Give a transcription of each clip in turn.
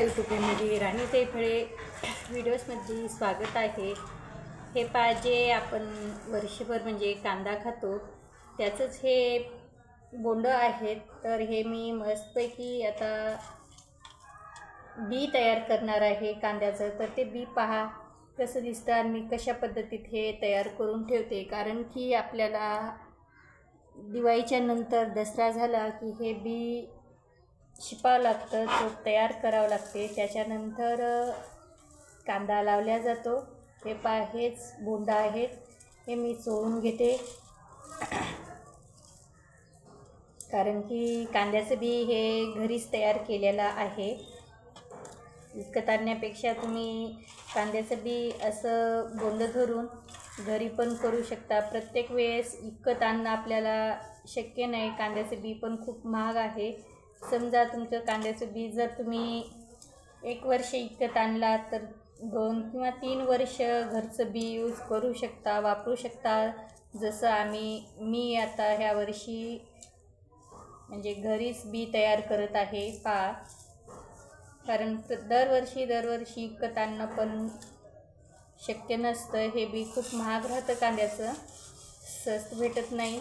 YouTube family राणीताई फळे व्हिडिओजमध्ये स्वागत आहे। हे जे आपण वर्षभर म्हणजे कांदा खातो त्याचंच हे बोंड आहेत। तर हे मी मस्तपैकी आता बी तयार करणार आहे कांद्याचं। तर ते बी पहा कसं दिसतं आणि मी कशा पद्धतीत हे तयार करून ठेवते, कारण की आपल्याला दिवाळीच्या नंतर दसरा झाला की हे बी शिपावं लागतं, तो तयार करावं लागते। त्याच्यानंतर कांदा लावला जातो। हे हेच बोंड आहेत, हे मी चोळून घेते, कारण की कांद्याचं बी हे घरीच तयार केलेलं आहे। विकत आणण्यापेक्षा तुम्ही कांद्याचं बी असं बोंड धरून घरी पण करू शकता। प्रत्येक वेळेस विकत आणणं आपल्याला शक्य नाही, कांद्याचं बी पण खूप महाग आहे। समजा तुमचं कांद्याचं बी जर तुम्ही 1 वर्ष विकत आणला तर 2 किंवा 3 वर्ष घरचं बी यूज करू शकता, वापरू शकता। जसं मी आता ह्या वर्षी म्हणजे घरीच बी तयार करत आहे पहा, कारण दरवर्षी विकत आणणं पण शक्य नसतं। हे बी खूप महाग राहतं, कांद्याचं स्वस्त भेटत नाही।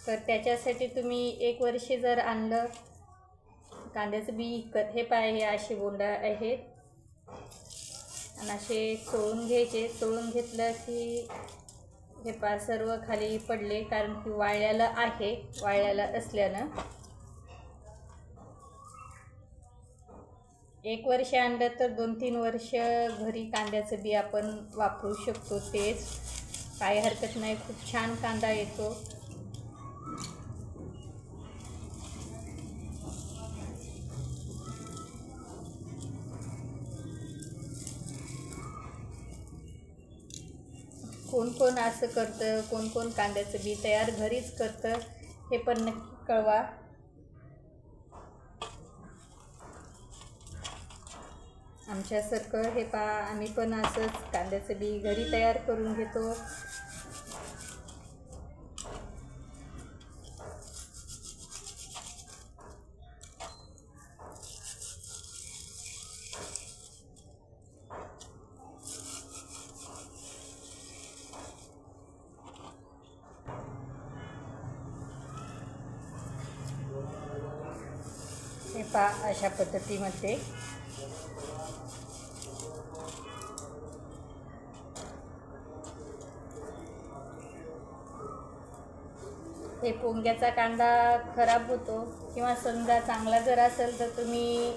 तर त्याच्यासाठी तुम्ही 1 वर्ष जर आणलं कांद्याचं बी विकत, हे हे असे बोंड आहेत आणि असे चोळून घ्यायचे। चोळून घेतलं की हे सर्व खाली पडले, कारण की वाळलेलं आहे। वाळलेलं असल्यानं 1 वर्ष आणलं तर 2-3 वर्ष घरी कांद्याचं बी आपण वापरू शकतो। तेच काही हरकत नाही, खूप छान कांदा येतो। कोण असं करतं, कोण कांद्याचं बी तयार घरीच करतं, हे पण नक्की कळवा। आमच्यासारखं हे आम्ही पण असंच कांद्याचं बी घरी तयार करून घेतो। हे अशा पद्धतीमध्ये हे पोंग्याचा कांदा खराब होतो, किंवा समजा चांगला जर असेल तर तुम्ही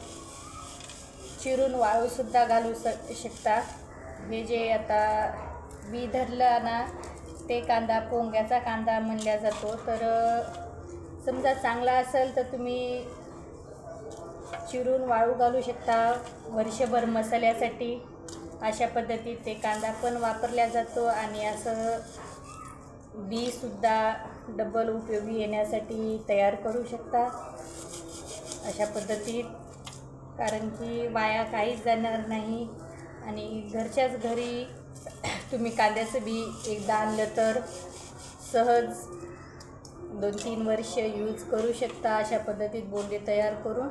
चिरून वाळूसुद्धा घालू शकता। हे जे आता बी धरलं ना, ते कांदा पोंग्याचा कांदा म्हणला जातो। तर समजा चांगला असेल तर तुम्ही चिरून वाळू घालू शकता वर्षभर मसाल्यासाठी। अशा पद्धतीत ते कांदा पण वापरला जातो आणि असं बीसुद्धा डबल उपयोगी येण्यासाठी तयार करू शकता अशा पद्धतीत, कारण की वाया काहीच जाणार नाही। आणि घरच्याच घरी तुम्ही कांद्याचं बी एकदा आणलं तर सहज 2-3 वर्ष यूज करू शकता अशा पद्धतीत बोंडे तयार करून।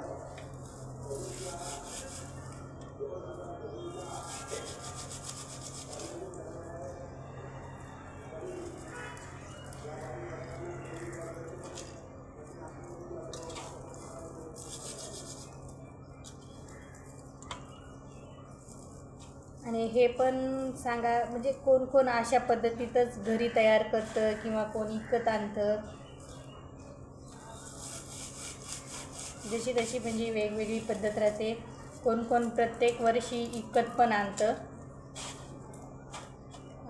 आणि हे पण सांगा, म्हणजे कोण अशा पद्धतीतच घरी तयार करतं किंवा कोण विकत आणतं, जशी तशी म्हणजे वेगवेगळी पद्धत राहते। कोण प्रत्येक वर्षी विकत पण आणतं,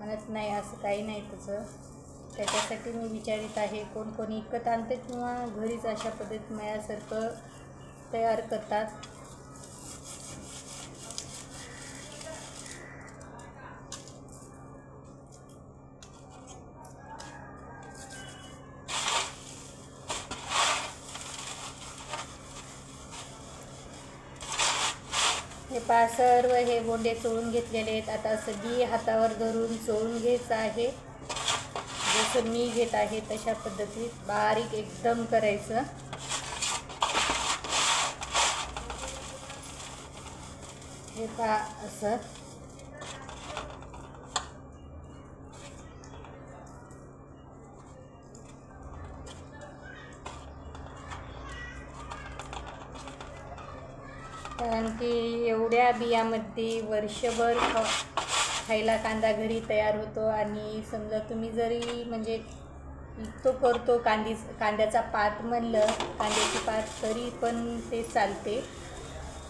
आणत नाही असं काही नाही तसं। त्याच्यासाठी मी विचारित आहे, कोण विकत आणतं किंवा घरीच अशा पद्धतीत माझ्यासारखं तयार करतात। हे सर्व हे बोंडे चोळून घेतलेले आहेत। आता असं बी हातावर धरून चोळून घ्यायचं आहे, जसं मी घेत आहे तशा पद्धतीत बारीक एकदम करायचं। हे पहा असं कारण की एवढ्या बियामध्ये वर्षभर खायला कांदा घरी तयार होतो. आणि समजा तुम्ही जरी म्हणजे तो करतो कांद्याचा पात म्हणलं, कांद्याची पात, तरी पण ते चालते.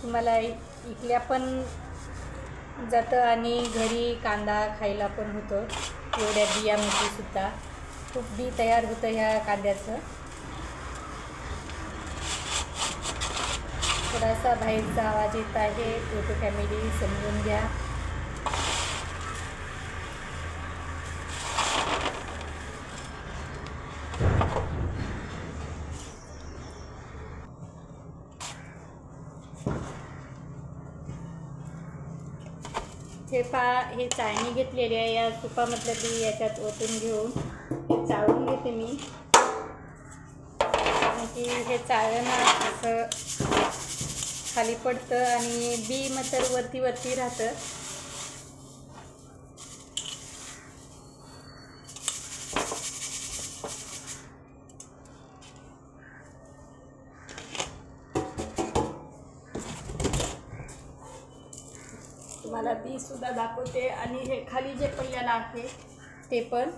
तुम्हाला इकल्या पण जातं आणि घरी कांदा खायला पण होतं. एवढ्या बियामध्ये सुद्धा खूप बी तयार होतं ह्या कांद्याचं. थोडासा बाहेरचा आवाज येत आहे, फोटो फॅमिली समजून घ्या. हे हे चाळणी घेतलेली आहे. या तुपामधलं बी याच्यात ओतून घेऊन हे चाळून घेते मी. की हे चाळणं असं खाली पडतं आणि बी मात्र वरती राहतं. तुम्हाला बी सुद्धा दाखवते आणि हे खाली जे पडलेलं आहे ते पण.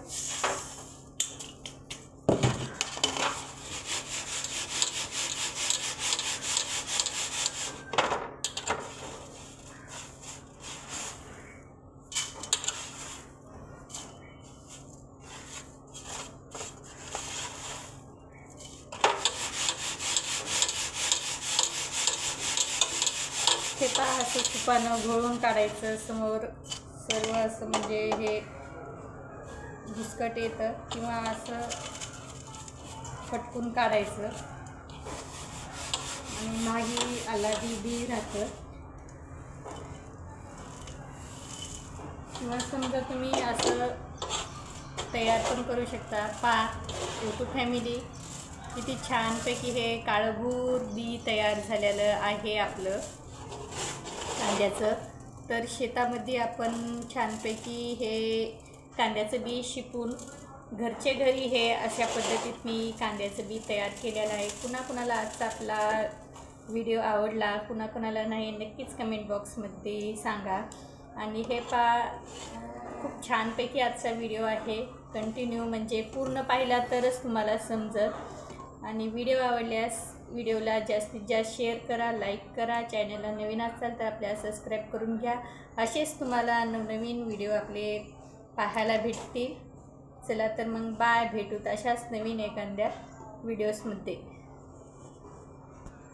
हे पहा असं तुपानं घोळून काढायचं समोर सर्व. असं म्हणजे हे भुसकट येतं किंवा असं फटकून काढायचं आणि नाही आलादी बी राहतं. किंवा समजा तुम्ही असं तयार पण करू शकता. यूट्यूब फॅमिली किती छानपैकी हे काळभूर बी तयार झालेलं आहे आपलं कांद्याचं. तर शेतामध्ये आपण छानपैकी हे कांद्याचं बी शिकून घरचे घरी हे अशा पद्धतीत मी कांद्याचं बी तयार केलेलं आहे. कुणाला आजचा आपला व्हिडिओ आवडला, कुणाला नाही, नक्कीच कमेंट बॉक्समध्ये सांगा. आणि हे खूप छानपैकी आजचा व्हिडिओ आहे. कंटिन्यू म्हणजे पूर्ण पाहिला तरच तुम्हाला समजत. आणि व्हिडिओ आवडल्यास व्हिडिओला जास्तीत जास्त शेअर करा, लाईक करा. चॅनलला नवीन असाल तर आपल्याला सबस्क्राईब करून घ्या. असेच तुम्हाला नवनवीन व्हिडिओ आपले पाहायला भेटतील. चला तर मग बाय, भेटूत अशाच नवीन एखाद्या व्हिडिओजमध्ये.